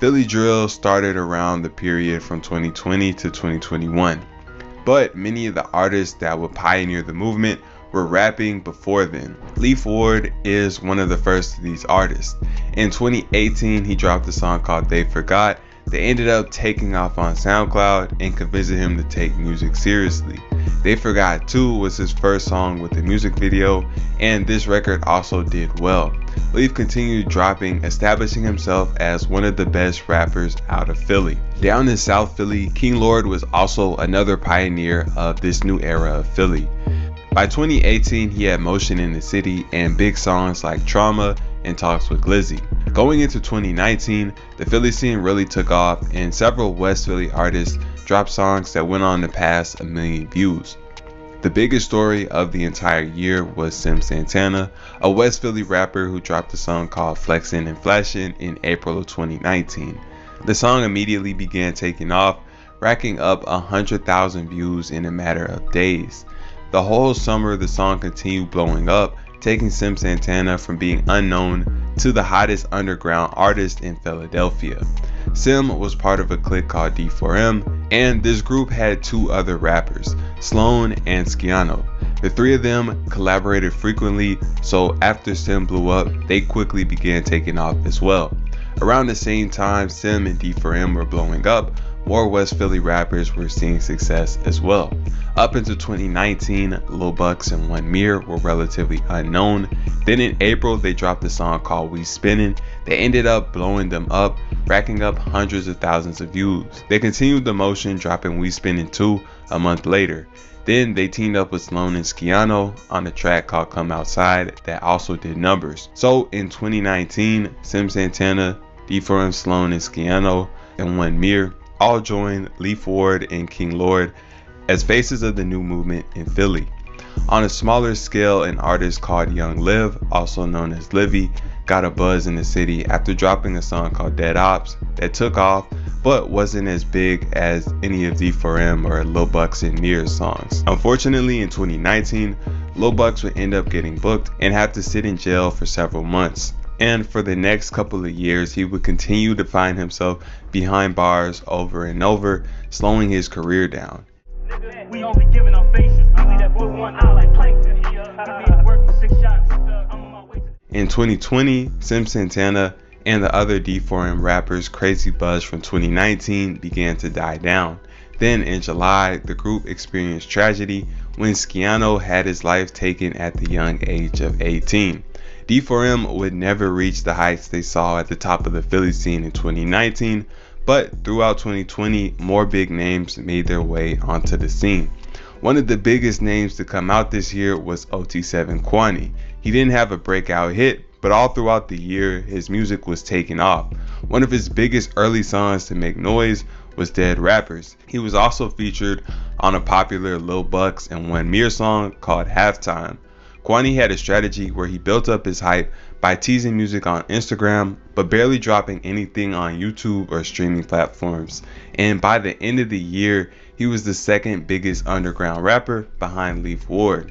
Philly drill started around the period from 2020 to 2021, but many of the artists that would pioneer the movement were rapping before then. Leaf Ward is one of the first of these artists. In 2018, he dropped a song called They Forgot that ended up taking off on SoundCloud and convinced him to take music seriously. They Forgot 2 was his first song with a music video, and this record also did well. Leaf continued dropping, establishing himself as one of the best rappers out of Philly. Down in South Philly, King Lord was also another pioneer of this new era of Philly. By 2018, he had motion in the city and big songs like Trauma and Talks with Glizzy. Going into 2019, the Philly scene really took off, and several West Philly artists dropped songs that went on to pass 1 million views. The biggest story of the entire year was Sim Santana, a West Philly rapper who dropped a song called Flexin' and Flashin' in April of 2019. The song immediately began taking off, racking up 100,000 views in a matter of days. The whole summer, the song continued blowing up, taking Sim Santana from being unknown to the hottest underground artist in Philadelphia. Sim was part of a clique called D4M, and this group had 2 other rappers, Sloan and Sciano. The 3 of them collaborated frequently, so after Sim blew up, they quickly began taking off as well. Around the same time Sim and D4M were blowing up, more West Philly rappers were seeing success as well. Up until 2019, Lil Bucks and One Mirror were relatively unknown. Then in April, they dropped a song called We Spinnin' that ended up blowing them up, racking up hundreds of thousands of views. They continued the motion, dropping We Spinnin' 2 a month later. Then they teamed up with Sloan and Sciano on a track called Come Outside that also did numbers. So in 2019, Sim Santana, D4M, Sloan and Sciano, and One Mirror all joined Leaf Ward and King Lord as faces of the new movement in Philly. On a smaller scale, an artist called Young Liv, also known as Livy, got a buzz in the city after dropping a song called Dead Ops that took off but wasn't as big as any of D4M or Lil Bucks and Mirror's songs. Unfortunately, in 2019, Lil Bucks would end up getting booked and have to sit in jail for several months. And for the next couple of years, he would continue to find himself behind bars over and over, slowing his career down. We only giving our faces. I leave that boy one eye like plankton. Work for 6 shots. I'm on my way to. In 2020, Sim Santana and the other D4M rappers' crazy buzz from 2019 began to die down. Then in July, the group experienced tragedy when Sciano had his life taken at the young age of 18. D4M would never reach the heights they saw at the top of the Philly scene in 2019, but throughout 2020, more big names made their way onto the scene. One of the biggest names to come out this year was OT7 Kwani. He didn't have a breakout hit, but all throughout the year, his music was taking off. One of his biggest early songs to make noise was Dead Rappers. He was also featured on a popular Lil Bucks and One Mirror song called Halftime. Kwani had a strategy where he built up his hype by teasing music on Instagram, but barely dropping anything on YouTube or streaming platforms. And by the end of the year, he was the second biggest underground rapper behind Leaf Ward.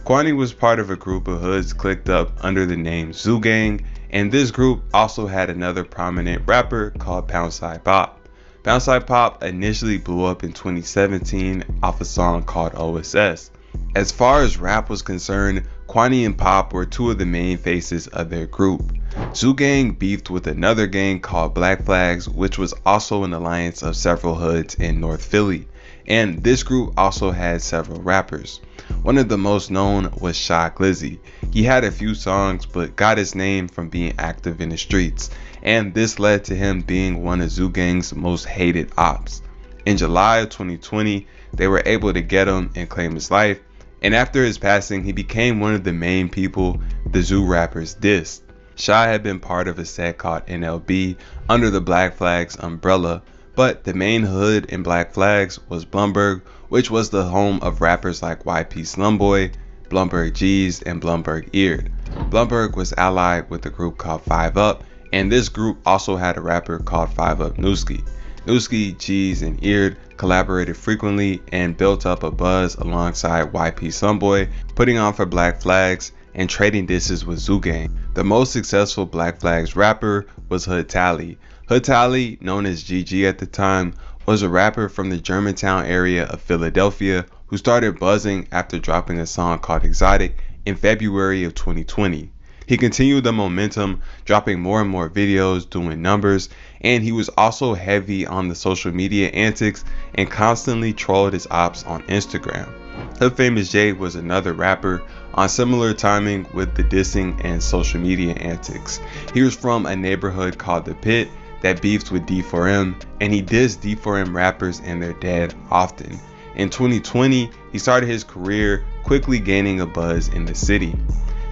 Kwani was part of a group of hoods clicked up under the name Zoo Gang, and this group also had another prominent rapper called Poundside Pop. Poundside Pop initially blew up in 2017 off a song called OSS. As far as rap was concerned, Kwani and Pop were 2 of the main faces of their group. Zoo Gang beefed with another gang called Black Flags, which was also an alliance of several hoods in North Philly, and this group also had several rappers. One of the most known was Shy Glizzy. He had a few songs but got his name from being active in the streets, and this led to him being one of Zoo Gang's most hated ops. In July of 2020, they were able to get him and claim his life, and after his passing, he became one of the main people the Zoo rappers dissed. Shy had been part of a set called NLB under the Black Flags umbrella, but the main hood in Black Flags was Blumberg, which was the home of rappers like YP Slumboy, Blumberg G's, and Blumberg Eared. Blumberg was allied with a group called 5 Up, and this group also had a rapper called 5 Up Newski. Newski, G's, and Eared collaborated frequently and built up a buzz alongside YP Slumboy, putting on for Black Flags and trading disses with Zoo Gang. The most successful Black Flags rapper was Hood Tally. Hood Tally, known as GG at the time, was a rapper from the Germantown area of Philadelphia who started buzzing after dropping a song called Exotic in February of 2020. He continued the momentum, dropping more and more videos, doing numbers, and he was also heavy on the social media antics and constantly trolled his ops on Instagram. Hood Famous J was another rapper on similar timing with the dissing and social media antics. He was from a neighborhood called The Pit that beefed with D4M, and he dissed D4M rappers and their dad often. In 2020, he started his career, quickly gaining a buzz in the city.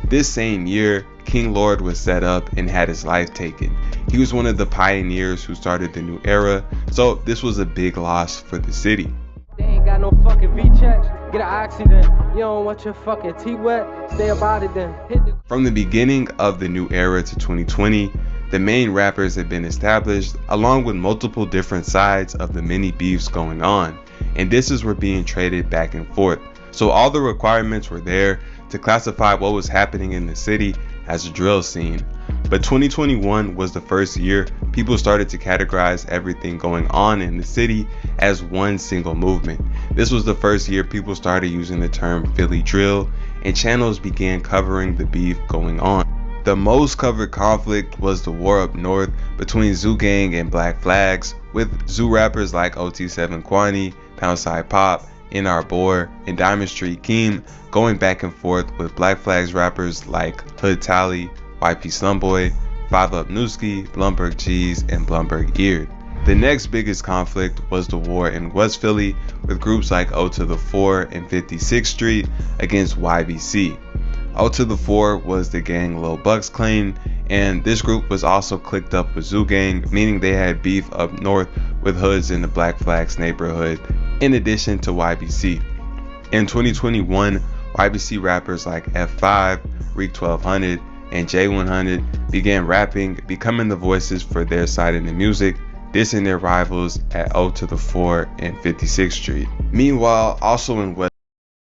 This same year, King Lord was set up and had his life taken. He was one of the pioneers who started the new era, so this was a big loss for the city. They ain't got no fucking V-checks, get an accident. You don't want your fucking teeth wet, stay about it then. From the beginning of the new era to 2020, the main rappers had been established, along with multiple different sides of the many beefs going on, and disses were being traded back and forth. So all the requirements were there to classify what was happening in the city as a drill scene. But 2021 was the first year people started to categorize everything going on in the city as one single movement. This was the first year people started using the term Philly drill, and channels began covering the beef going on. The most covered conflict was the war up north between Zoo Gang and Black Flags, with Zoo rappers like OT7 Kwani, Poundside Pop, NR Boar, and Diamond Street Keem going back and forth with Black Flags rappers like Hood Tally, YP Slumboy, 5 Up Newski, Blumberg G's, and Blumberg Eared. The next biggest conflict was the war in West Philly with groups like O to the 4 and 56th Street against YBC. O to the 4 was the gang Lil Bucks claimed, and this group was also clicked up with Zoo Gang, meaning they had beef up north with hoods in the Black Flags neighborhood, in addition to YBC. In 2021, YBC rappers like F5, Reek 1200, and J100 began rapping, becoming the voices for their side in the music, dissing their rivals at O to the 4 and 56th Street. Meanwhile, also in West